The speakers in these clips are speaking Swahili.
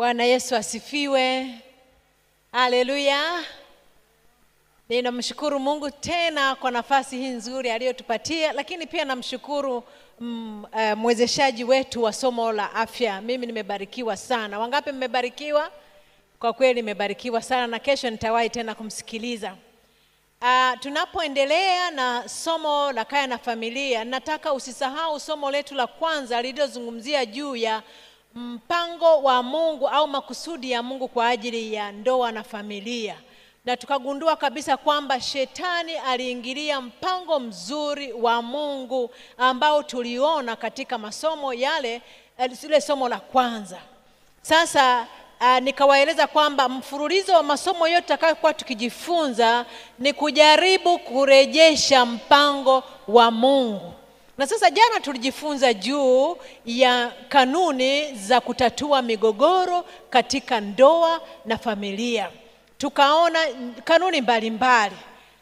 Bwana Yesu asifiwe. Haleluya. Ninamshukuru Mungu tena kwa nafasi hii nzuri aliyotupatia, lakini pia namshukuru mwezeshaji wetu wa somo la afya. Mimi nimebarikiwa sana. Wangapi mmebarikiwa? Kwa kweli nimebarikiwa sana, na kesho nitawahi tena kumsikiliza. Tunapoendelea na somo la kaya na familia, nataka usisahau somo letu la kwanza lililozungumzia juu ya mpango wa Mungu au makusudi ya Mungu kwa ajili ya ndoa na familia. Na tukagundua kabisa kwamba shetani aliingilia mpango mzuri wa Mungu ambao tuliona katika masomo yale, ile somo la kwanza. Sasa nikawaeleza kwamba mfululizo wa masomo yote tutakayokuwa tukijifunza ni kujaribu kurejesha mpango wa Mungu. Na sasa jana tulijifunza juu ya kanuni za kutatua migogoro katika ndoa na familia. Tukaona kanuni mbalimbali,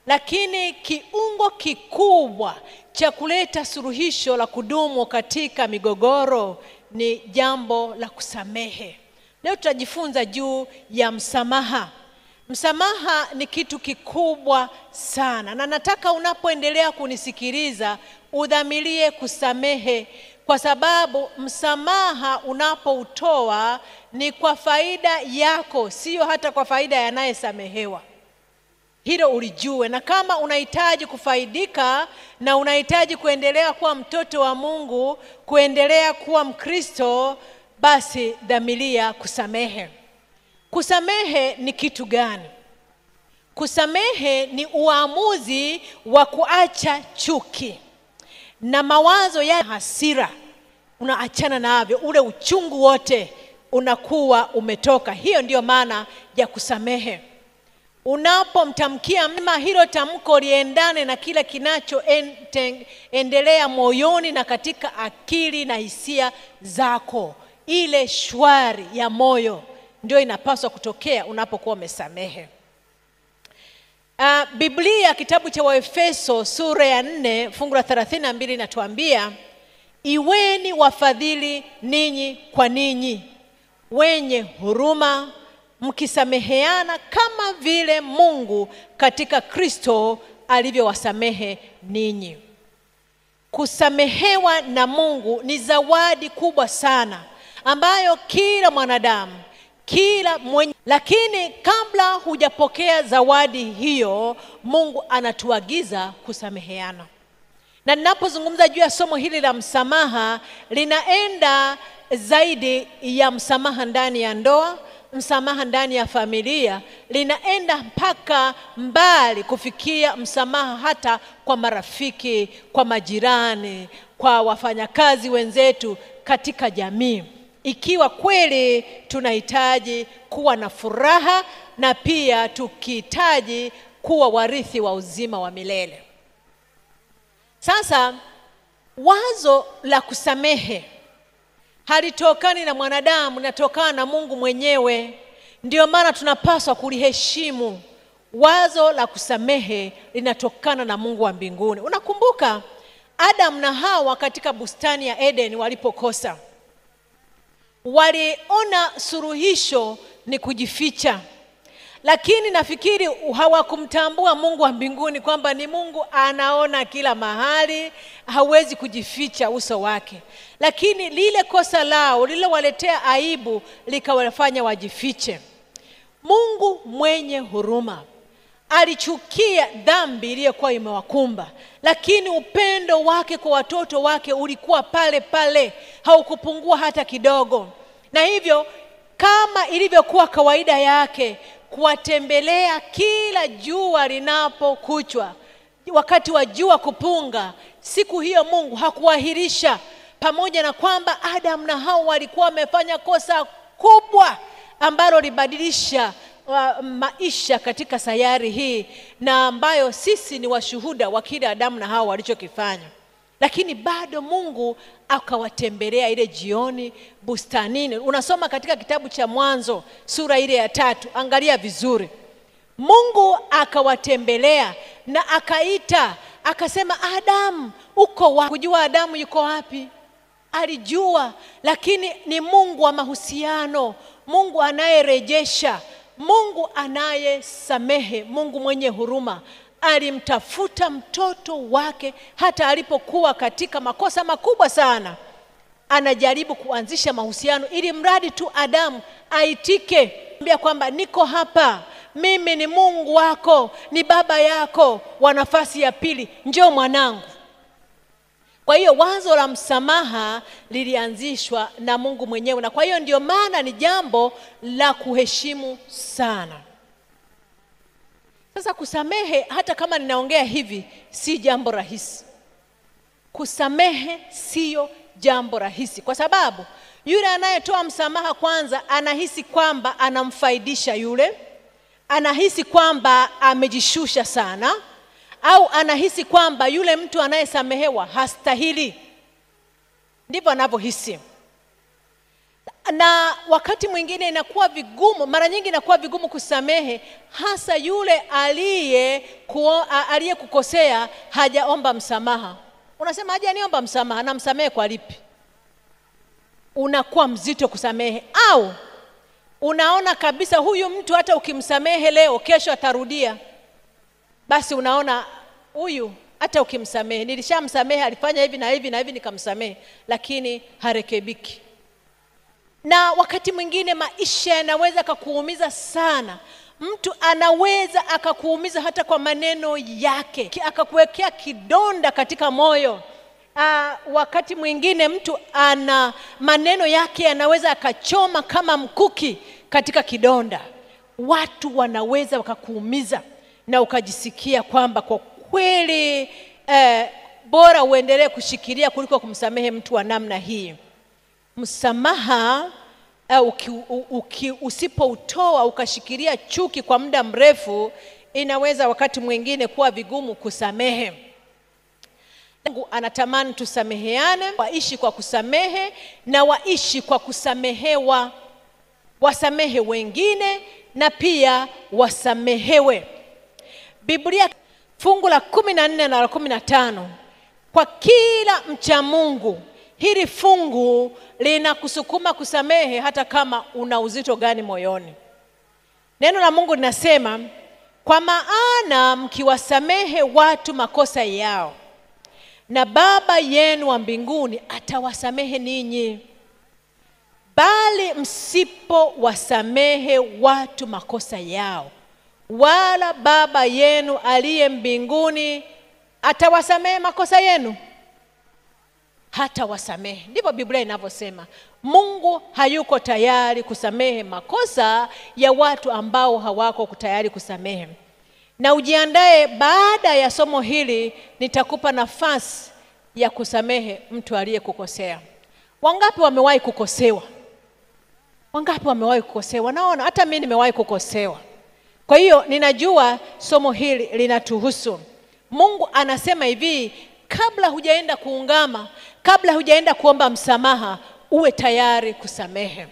lakini kiungo kikubwa cha kuleta suluhisho la kudumu katika migogoro ni jambo la kusamehe. Leo tutajifunza juu ya msamaha. Msamaha ni kitu kikubwa sana, na nataka unapoendelea kunisikiliza udhamirie kusamehe, kwa sababu msamaha unapoutoa ni kwa faida yako, sio hata kwa faida ya anayesamehewa. Hilo ulijue. Na kama unahitaji kufaidika na unahitaji kuendelea kuwa mtoto wa Mungu, kuendelea kuwa Mkristo, basi dhamiria kusamehe. Kusamehe ni kitu gani? Kusamehe ni uamuzi wa kuacha chuki na mawazo ya hasira. Unaachana navyo, ule uchungu wote unakuwa umetoka. Hiyo ndiyo maana ya kusamehe. Unapomtamkia mema, hilo tamko liendane na kile kinachoendelea moyoni na katika akili na hisia zako. Ile shwari ya moyo ndio inapaswa kutokea unapokuwa umesamehe. Biblia kitabu cha Waefeso sura ya 4 fungu la 32 inatuambia, iweni wafadhili ninyi kwa ninyi, wenye huruma, mkisameheana kama vile Mungu katika Kristo alivyowasamehe ninyi. Kusamehewa na Mungu ni zawadi kubwa sana ambayo kila mwanadamu, kila mwenye, lakini kabla hujapokea zawadi hiyo, Mungu anatuagiza kusameheana. Na ninapozungumza juu ya somo hili la msamaha, linaenda zaidi ya msamaha ndani ya ndoa, msamaha ndani ya familia, linaenda mpaka mbali kufikia msamaha hata kwa marafiki, kwa majirani, kwa wafanyakazi wenzetu katika jamii. Ikiwa kweli tunahitaji kuwa na furaha na pia tukihitaji kuwa warithi wa uzima wa milele. Sasa wazo la kusamehe halitokani na mwanadamu, linatokana na Mungu mwenyewe. Ndio maana tunapaswa kuliheshimu. Wazo la kusamehe linatokana na Mungu wa mbinguni. Unakumbuka Adam na Hawa katika bustani ya Eden walipokosa, waliona suluhisho ni kujificha, lakini nafikiri hawakumtambua Mungu wa mbinguni kwamba ni Mungu anaona kila mahali, hawezi kujificha uso wake. Lakini lile kosa lao lililowaletea aibu likawafanya wajifiche. Mungu mwenye huruma alichukia dhambi iliyokuwa imewakumba, lakini upendo wake kwa watoto wake ulikuwa pale pale, haukupungua hata kidogo. Na hivyo kama ilivyokuwa kawaida yake kuwatembelea kila jua linapokuchwa, wakati wa jua kupunga, siku hiyo Mungu hakuahirisha. Pamoja na kwamba Adam na Hawa walikuwa wamefanya kosa kubwa ambalo libadilisha maisha katika sayari hii, na ambayo sisi ni washuhuda wa kile Adam na Hawa walichokifanya, lakini bado Mungu akawatembelea ile jioni bustanini. Unasoma katika kitabu cha Mwanzo sura ile ya 3, angalia vizuri. Mungu akawatembelea na akaita, akasema, Adam, uko wapi? Kujua Adamu yuko wapi? alijua, lakini ni Mungu wa mahusiano, Mungu anayerejesha, Mungu anayesamehe, Mungu mwenye huruma. Alimtafuta mtoto wake hata alipokuwa katika makosa makubwa sana. Anajaribu kuanzisha mahusiano ili mradi tu Adamu aitike, ambia kwamba niko hapa, mimi ni Mungu wako, ni baba yako wa nafasi ya pili, njoo mwanangu. Kwa hiyo wazo la msamaha lilianzishwa na Mungu mwenyewe, na kwa hiyo ndio maana ni jambo la kuheshimu sana. Sasa kusamehe, hata kama ninaongea hivi, si jambo rahisi. Kusamehe sio jambo rahisi, kwa sababu yule anayetoa msamaha kwanza anahisi kwamba anamfaidisha yule, anahisi kwamba amejishusha sana, au anahisi kwamba yule mtu anayesamehewa hastahili. Ndivyo anavyohisi. Na wakati mwingine inakuwa vigumu, mara nyingi inakuwa vigumu kusamehe, hasa yule aliyekukosea hajaomba msamaha. Unasema hajaniomba msamaha, namsamehe kwa lipi? Unakuwa mzito kusamehe. Au unaona kabisa huyu mtu hata ukimsamehe leo, kesho atarudia. Basi unaona huyu hata ukimsamehe, nilishamsamehe, alifanya hivi na hivi na hivi nikamsamehe, lakini harekebiki. Na wakati mwingine maisha yanaweza kukuumiza sana. Mtu anaweza akakuumiza hata kwa maneno yake, akakuwekea kidonda katika moyo. Wakati mwingine mtu ana maneno yake yanaweza akachoma kama mkuki katika kidonda. Watu wanaweza wakakuumiza na ukajisikia kwamba kwa kweli bora uendelee kushikilia kuliko kumsamehe mtu wa namna hii. Msamaha usipoutoa ukashikilia chuki kwa muda mrefu, inaweza wakati mwingine kuwa vigumu kusamehe. Mungu anatamani tusameheane, waishi kwa kusamehe na waishi kwa kusamehewa. Wasamehe wengine na pia wasamehewe. Biblia fungu la 14 na la 15, kwa kila mcha Mungu, hili fungu linakusukuma kusamehe hata kama una uzito gani moyoni. Neno la Mungu linasema, kwa maana mkiwasamehe watu makosa yao, na Baba yenu wa mbinguni atawasamehe ninyi. Bali msipowasamehe watu makosa yao, wala Baba yenu aliye mbinguni atawasamehe makosa yenu? Hata wasamehe. Ndivyo Biblia inavyosema. Mungu hayuko tayari kusamehe makosa ya watu ambao hawako tayari kusamehe. Na ujiandae, baada ya somo hili nitakupa nafasi ya kusamehe mtu aliyekukosea. Wangapi wamewahi kukosewa? Wangapi wamewahi kukosewa? Naona hata mimi nimewahi kukosewa. Kwa hiyo ninajua somo hili linatuhusu. Mungu anasema hivi, kabla hujaenda kuungama, kabla hujaenda kuomba msamaha, uwe tayari kusamehe.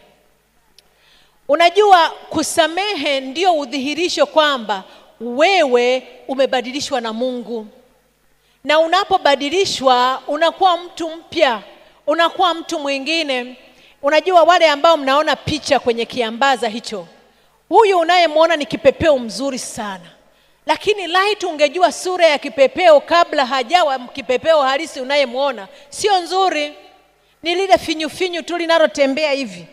Unajua kusamehe ndio udhihirisho kwamba wewe umebadilishwa na Mungu. Na unapobadilishwa unakuwa mtu mpya, unakuwa mtu mwingine. Unajua wale ambao mnaona picha kwenye kiambaza hicho, huyu unayemwona ni kipepeo mzuri sana. Lakini laiti ungejua sura ya kipepeo kabla hajawa kipepeo halisi unayemwona, sio nzuri. Ni lile finyu finyu tu linalotembea hivi.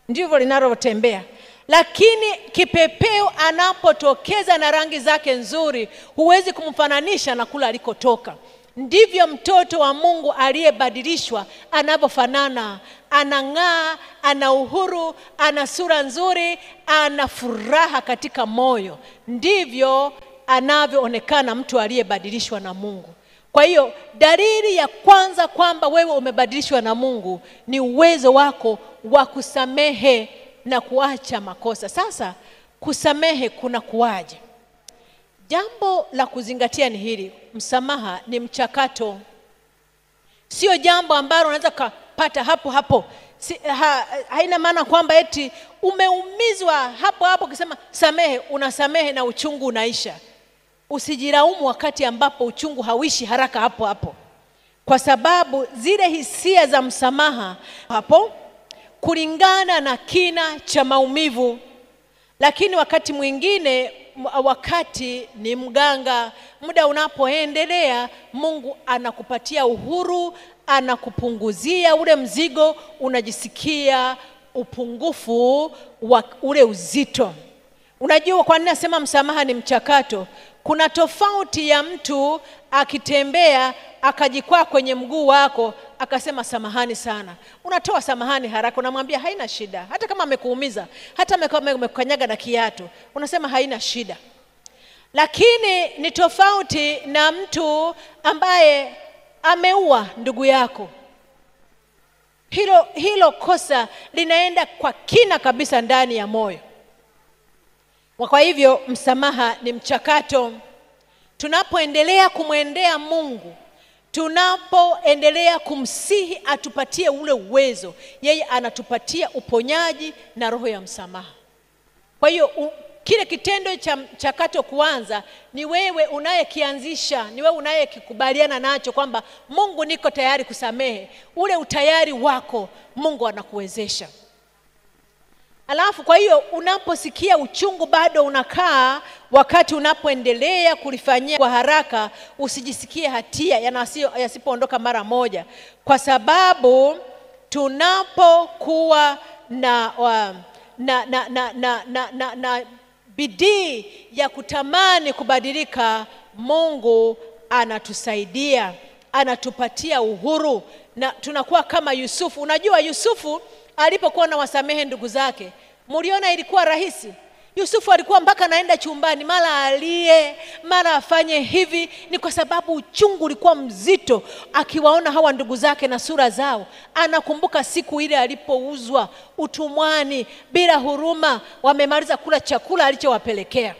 Ndivyo linalotembea. Lakini kipepeo anapotokeza na rangi zake nzuri, huwezi kumfananisha na kula alikotoka. Ndivyo mtoto wa Mungu aliyebadilishwa anavyofanana. Anang'aa, ana uhuru, ana sura nzuri, ana furaha katika moyo. Ndivyo anavyoonekana mtu aliyebadilishwa na Mungu. Kwa hiyo dalili ya kwanza kwamba wewe umebadilishwa na Mungu ni uwezo wako wa kusamehe na kuacha makosa. Sasa kusamehe kuna kuwaje? Jambo la kuzingatia ni hili: msamaha ni mchakato. Sio jambo ambalo unaweza kupata hapo hapo. Haina maana kwamba eti umeumizwa hapo hapo ukisema samehe, unasamehe na uchungu unaisha. Usijilaumu wakati ambapo uchungu hauishi haraka hapo hapo. kwa sababu zile hisia za msamaha hapo kulingana na kina cha maumivu. Lakini wakati mwingine, wakati ni mganga, muda unapoendelea, Mungu anakupatia uhuru, anakupunguzia ule mzigo, unajisikia upungufu wa ule uzito. Unajua kwa nini nasema msamaha ni mchakato? Kuna tofauti ya mtu akitembea akajikwaa kwenye mguu wako akasema samahani sana. Unatoa samahani haraka, unamwambia haina shida. Hata kama amekuumiza, hata amekukanyaga na kiatu, unasema haina shida. Lakini ni tofauti na mtu ambaye ameua ndugu yako. Hilo kosa linaenda kwa kina kabisa ndani ya moyo. Kwa hivyo msamaha ni mchakato. Tunapoendelea kumwendea Mungu, tunapoendelea kumsihi atupatie ule uwezo, yeye anatupatia uponyaji na roho ya msamaha. Kwa hiyo kile kitendo cha mchakato kuanza ni wewe unayekianzisha, ni wewe unayekikubaliana nacho kwamba Mungu niko tayari kusamehe. Ule utayari wako Mungu anakuwezesha. Alafu kwa hiyo unaposikia uchungu bado unakaa, wakati unapoendelea kulifanyia kwa haraka, usijisikie hatia yasipoondoka mara moja, kwa sababu tunapokuwa na bidii ya kutamani kubadilika, Mungu anatusaidia, anatupatia uhuru, na tunakuwa kama Yusufu. Unajua Yusufu alipokuwa na wasamehe ndugu zake, mliona ilikuwa rahisi? Yusufu alikuwa mpaka naenda chumbani, mara alie, mara afanye hivi. Ni kwa sababu uchungu ulikuwa mzito, akiwaona hawa ndugu zake na sura zao. Anakumbuka siku ile alipouzwa utumwani bila huruma, wamemaliza kula chakula alichowapelekea.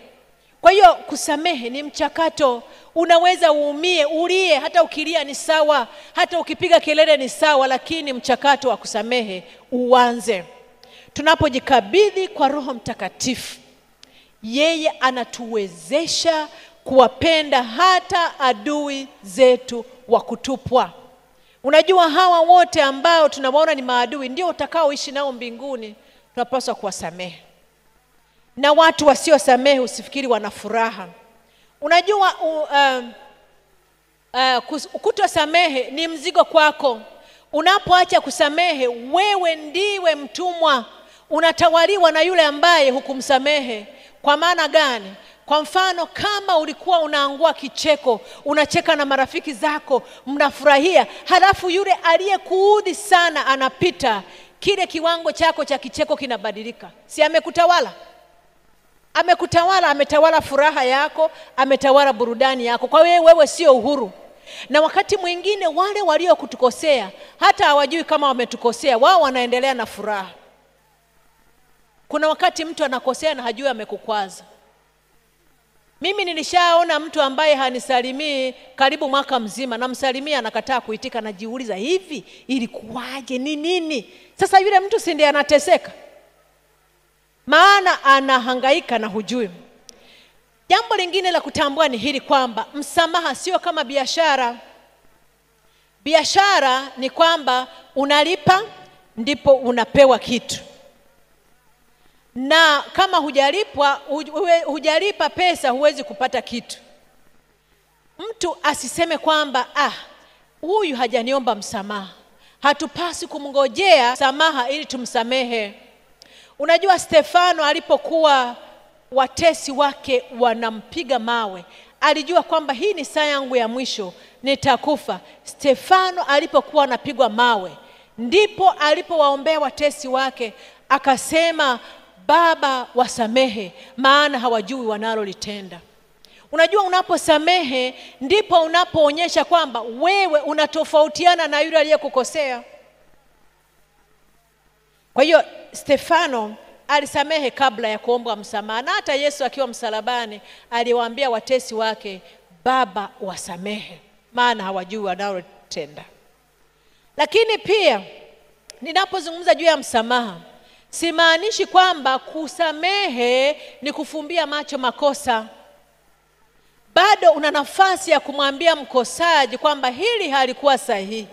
Kwa hiyo kusamehe ni mchakato. Unaweza uumie, ulie, hata ukilia ni sawa, hata ukipiga kelele ni sawa, lakini mchakato wa kusamehe uanze. Tunapojikabidhi kwa Roho Mtakatifu, yeye anatuwezesha kuwapenda hata adui zetu wa kutupwa. Unajua hawa wote ambao tunawaona ni maadui ndio utakaoishi nao mbinguni. Tunapaswa kuwasamehe. Na watu wasiosamehe usifikiri wana furaha. Unajua kutosamehe ni mzigo kwako. Unapoacha kusamehe, wewe ndiwe mtumwa, unatawaliwa na yule ambaye hukumsamehe. Kwa maana gani? Kwa mfano, kama ulikuwa unaangua kicheko, unacheka na marafiki zako, mnafurahia, halafu yule aliyekuudhi sana anapita, kile kiwango chako cha kicheko kinabadilika. Si amekutawala? Amekutawala, ametawala furaha yako, ametawala burudani yako. Kwa wewe sio uhuru. Na wakati mwingine wale waliokutukosea hata hawajui kama wametukosea, wao wanaendelea na furaha. Kuna wakati mtu anakosea na hajui amekukwaza. Mimi nilishaona mtu ambaye hanisalimii karibu mwaka mzima, namsalimia anakataa kuitika, najiuliza hivi ilikuwaje, ni nini? Sasa yule mtu si ndiye anateseka? Maana anahangaika na hujui. Jambo lingine la kutambua ni hili kwamba msamaha sio kama biashara. Biashara ni kwamba unalipa ndipo unapewa kitu. Na kama hujalipa pesa huwezi kupata kitu. Mtu asiseme kwamba huyu hajaniomba msamaha, hatupasi kumngojea msamaha ili tumsamehe. Unajua Stefano alipokuwa watesi wake wanampiga mawe, alijua kwamba hii ni saa yangu ya mwisho, nitakufa. Stefano alipokuwa anapigwa mawe, ndipo alipowaombea watesi wake, akasema, Baba wasamehe, maana hawajui wanalolitenda. Unajua unaposamehe ndipo unapoonyesha kwamba wewe unatofautiana na yule aliyekukosea. Kwa hiyo Stefano alisamehe kabla ya kuomba msamaha. Na hata Yesu akiwa msalabani aliwaambia watesi wake, Baba wasamehe, maana hawajui wanalotenda. Lakini pia ninapozungumza juu ya msamaha, simaanishi kwamba kusamehe ni kufumbia macho makosa. bado una nafasi ya kumwambia mkosaji kwamba hili halikuwa sahihi,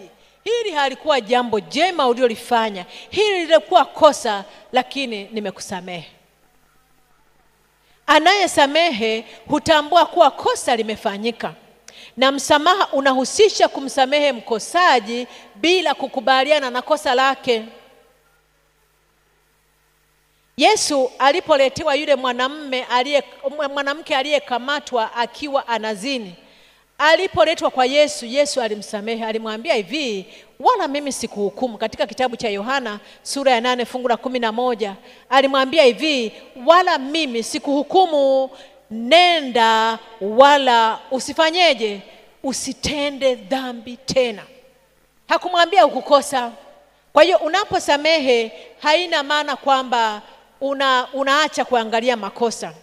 hili halikuwa jambo jema ulilofanya, hili lilikuwa kosa, lakini nimekusamehe. Anayesamehe hutambua kuwa kosa limefanyika, na msamaha unahusisha kumsamehe mkosaji bila kukubaliana na kosa lake. Yesu alipoletewa yule mwanamke aliyekamatwa akiwa anazini, alipoletwa kwa Yesu, Yesu alimsamehe. Alimwambia hivi, wala mimi sikuhukumu. Katika kitabu cha Yohana sura ya 8 fungu la 11, alimwambia hivi, wala mimi sikuhukumu, nenda wala usifanyeje, usitende dhambi tena. Hakumwambia ukukosa. Kwa hiyo unaposamehe haina maana kwamba unaacha kuangalia makosa.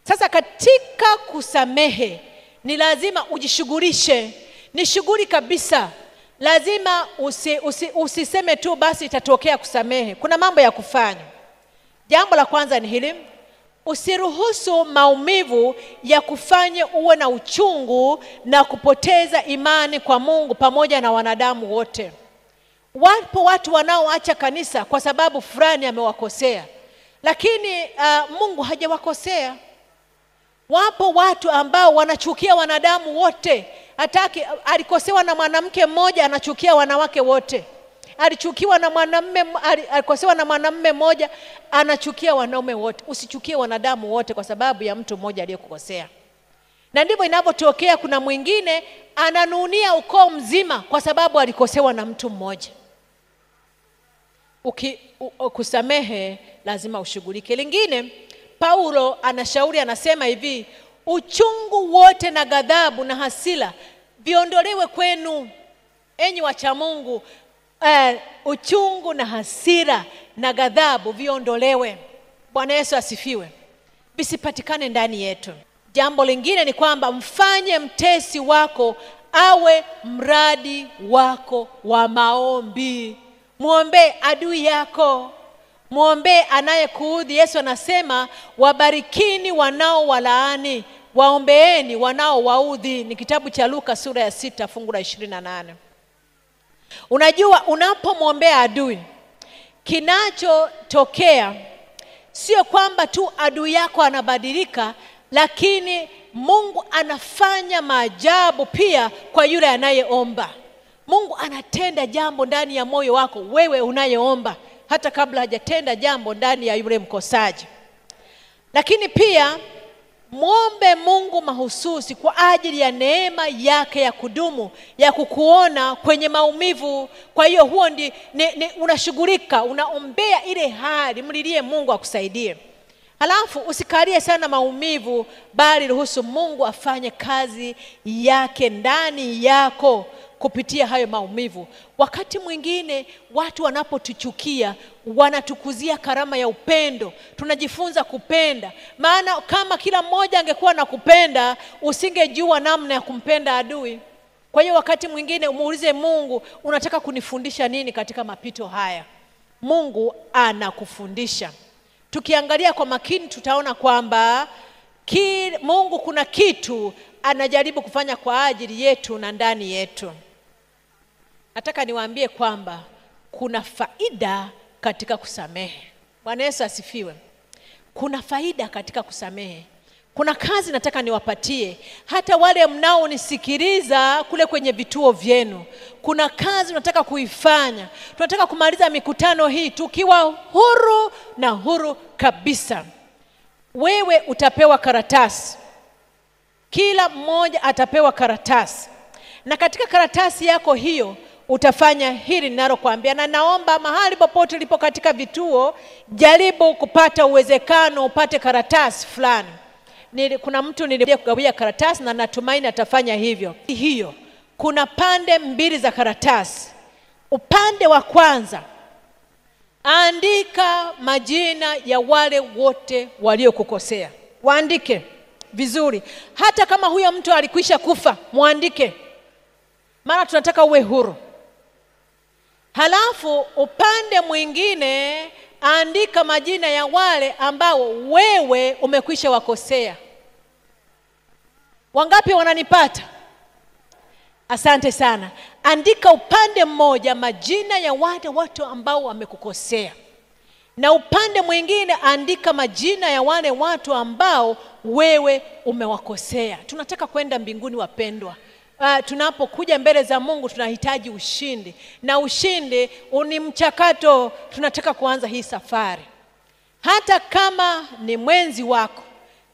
Sasa katika kusamehe ni lazima ujishughulishe, ni shughuli kabisa. Lazima usiseme tu basi itatokea kusamehe. Kuna mambo ya kufanya. Jambo la kwanza ni hili: usiruhusu maumivu ya kufanya uwe na uchungu na kupoteza imani kwa Mungu pamoja na wanadamu wote. Wapo watu wanaoacha kanisa kwa sababu fulani amewakosea, lakini Mungu hajawakosea. Wapo watu ambao wanachukia wanadamu wote. Hataki, alikosewa na mwanamke mmoja anachukia wanawake wote. Alikosewa na mwanamume mmoja anachukia wanaume wote. Usichukie wanadamu wote kwa sababu ya mtu mmoja aliyekukosea. Na ndivyo inavyotokea, kuna mwingine ananunia ukoo mzima kwa sababu alikosewa na mtu mmoja. Kusamehe lazima ushughulike. Lingine, Paulo anashauri, anasema hivi, uchungu wote na ghadhabu na hasira viondolewe kwenu, enyi wacha Mungu. Uchungu na hasira na ghadhabu viondolewe. Bwana Yesu asifiwe. Visipatikane ndani yetu. Jambo lingine ni kwamba mfanye mtesi wako awe mradi wako wa maombi. Muombe adui yako, muombe anayekuudhi. Yesu anasema, wabarikini wanao walaani, waombeeni wanao waudhi. Ni kitabu cha Luka sura ya 6 fungu la 28. Unajua, unapomwombea adui, kinachotokea sio kwamba tu adui yako anabadilika, lakini Mungu anafanya maajabu pia kwa yule anayeomba. Mungu anatenda jambo ndani ya moyo wako wewe unayeomba, hata kabla hajatenda jambo ndani ya yule mkosaji. Lakini pia muombe Mungu mahususi kwa ajili ya neema yake ya kudumu ya kukuona kwenye maumivu. Kwa hiyo huo unashughulika, unaombea ile hali, mlilie Mungu akusaidie. Halafu usikalie sana maumivu, bali ruhusu Mungu afanye kazi yake ndani yako kupitia hayo maumivu. Wakati mwingine watu wanapotuchukia wanatukuzia karama ya upendo. Tunajifunza kupenda, maana kama kila mmoja angekuwa na kupenda, usingejua namna ya kumpenda adui. Kwa hiyo wakati mwingine umuulize Mungu, unataka kunifundisha nini katika mapito haya? Mungu anakufundisha. Tukiangalia kwa makini tutaona kwamba Mungu kuna kitu anajaribu kufanya kwa ajili yetu na ndani yetu. Nataka niwaambie kwamba kuna faida katika kusamehe. Bwana Yesu asifiwe. Kuna faida katika kusamehe. Kuna kazi nataka niwapatie hata wale mnaonisikiliza kule kwenye vituo vyenu. Kuna kazi nataka kuifanya. Tunataka kumaliza mikutano hii tukiwa huru na huru kabisa. Wewe utapewa karatasi. Kila mmoja atapewa karatasi. Na katika karatasi yako hiyo utafanya hili ninalokuambia. Na naomba mahali popote ulipo katika vituo, jaribu kupata uwezekano upate karatasi fulani. Kuna mtu nilikugawia karatasi na natumaini atafanya hivyo. Hiyo kuna pande mbili za karatasi. Upande wa kwanza, andika majina ya wale wote waliokukosea. Waandike vizuri. Hata kama huyo mtu alikwisha kufa, muandike. Maana tunataka uwe huru. Halafu upande mwingine, andika majina ya wale ambao wewe umekwisha wakosea. Wangapi wananipata? Asante sana. Andika upande mmoja majina ya wale watu ambao wamekukosea, na upande mwingine andika majina ya wale watu ambao wewe umewakosea. Tunataka kwenda mbinguni wapendwa. Tunapokuja mbele za Mungu tunahitaji ushindi, na ushindi ni mchakato. Tunataka kuanza hii safari. Hata kama ni mwenzi wako,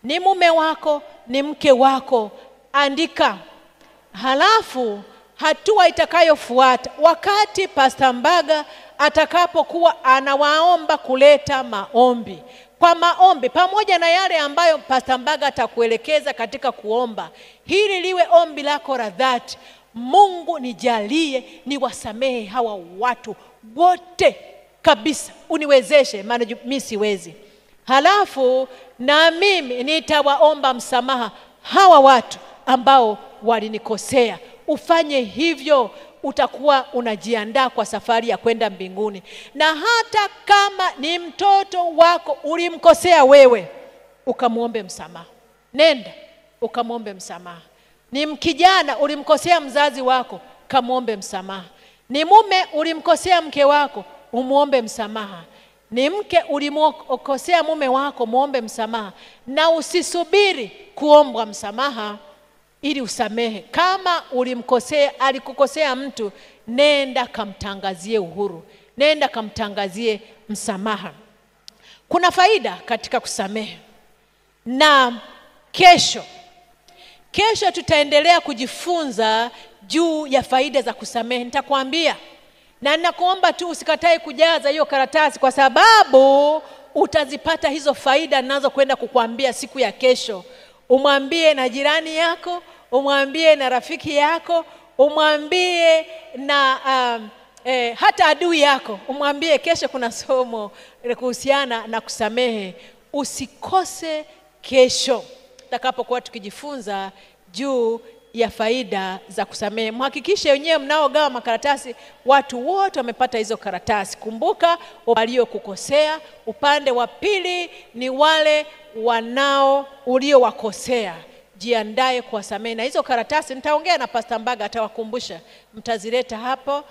ni mume wako, ni mke wako, andika. Halafu hatua itakayofuata, wakati Pastor Mbaga atakapokuwa anawaomba kuleta maombi, kwa maombi pamoja na yale ambayo Pastor Mbaga atakuelekeza katika kuomba, hili liwe ombi lako la dhati: Mungu nijalie niwasamehe hawa watu wote kabisa, uniwezeshe maana mimi siwezi. Halafu na mimi nitawaomba msamaha hawa watu ambao walinikosea. Ufanye hivyo, utakuwa unajiandaa kwa safari ya kwenda mbinguni. Na hata kama ni mtoto wako ulimkosea wewe, ukamuombe msamaha. Nenda ukamuombe msamaha. Ni mkijana ulimkosea mzazi wako, kamuombe msamaha. Ni mume ulimkosea mke wako, umuombe msamaha. Ni mke ulimkosea mume wako, muombe msamaha. Na usisubiri kuombwa msamaha ili usamehe. Kama alikukosea mtu, nenda kamtangazie uhuru, nenda kamtangazie msamaha. Kuna faida katika kusamehe. Na kesho tutaendelea kujifunza juu ya faida za kusamehe. Nitakwambia, na ninakuomba tu usikatae kujaza hiyo karatasi, kwa sababu utazipata hizo faida ninazo kwenda kukuambia siku ya kesho. Umwambie na jirani yako, umwambie na rafiki yako, umwambie na hata adui yako. Umwambie kesho kuna somo kuhusiana na kusamehe. Usikose kesho tutakapokuwa tukijifunza juu ya faida za kusamehe. Mhakikishe wenyewe mnaogawa makaratasi watu wote wamepata hizo karatasi. Kumbuka, waliokukosea, upande wa pili ni wale uliowakosea. Jiandae kuwasamehe. Na hizo karatasi nitaongea na Pastor Mbaga, atawakumbusha. Mtazileta hapo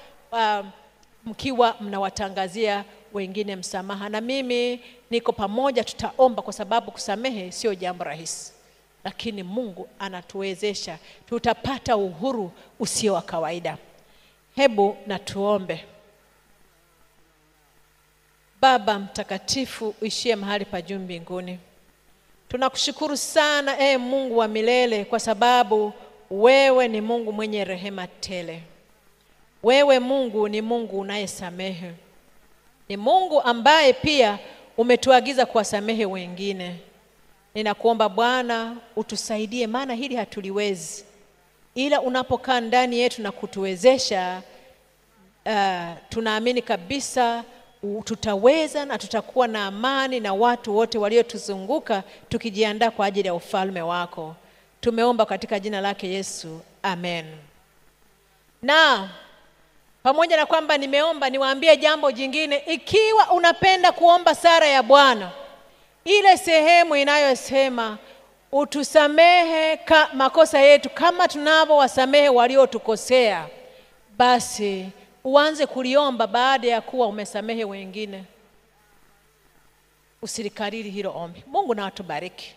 mkiwa mnawatangazia wengine msamaha. Na mimi niko pamoja, tutaomba, kwa sababu kusamehe sio jambo rahisi, lakini Mungu anatuwezesha. Tutapata uhuru usio wa kawaida. Hebu na tuombe. Baba mtakatifu uishie mahali pa juu mbinguni, tunakushukuru sana Mungu wa milele, kwa sababu wewe ni Mungu mwenye rehema tele. Wewe Mungu ni Mungu unayesamehe. Ni Mungu ambaye pia umetuagiza kuwasamehe wengine. Ninakuomba Bwana utusaidie, maana hili hatuliwezi, ila unapokaa ndani yetu na kutuwezesha, tunaamini kabisa tutaweza na tutakuwa na amani na watu wote waliotuzunguka, tukijiandaa kwa ajili ya ufalme wako. Tumeomba katika jina lake Yesu, amen. Na pamoja na kwamba nimeomba, niwaambie jambo jingine. Ikiwa unapenda kuomba sala ya Bwana, ile sehemu inayosema utusamehe makosa yetu kama tunavyowasamehe waliotukosea, basi uanze kuliomba baada ya kuwa umesamehe wengine. Usilikariri hilo ombi. Mungu na atubariki.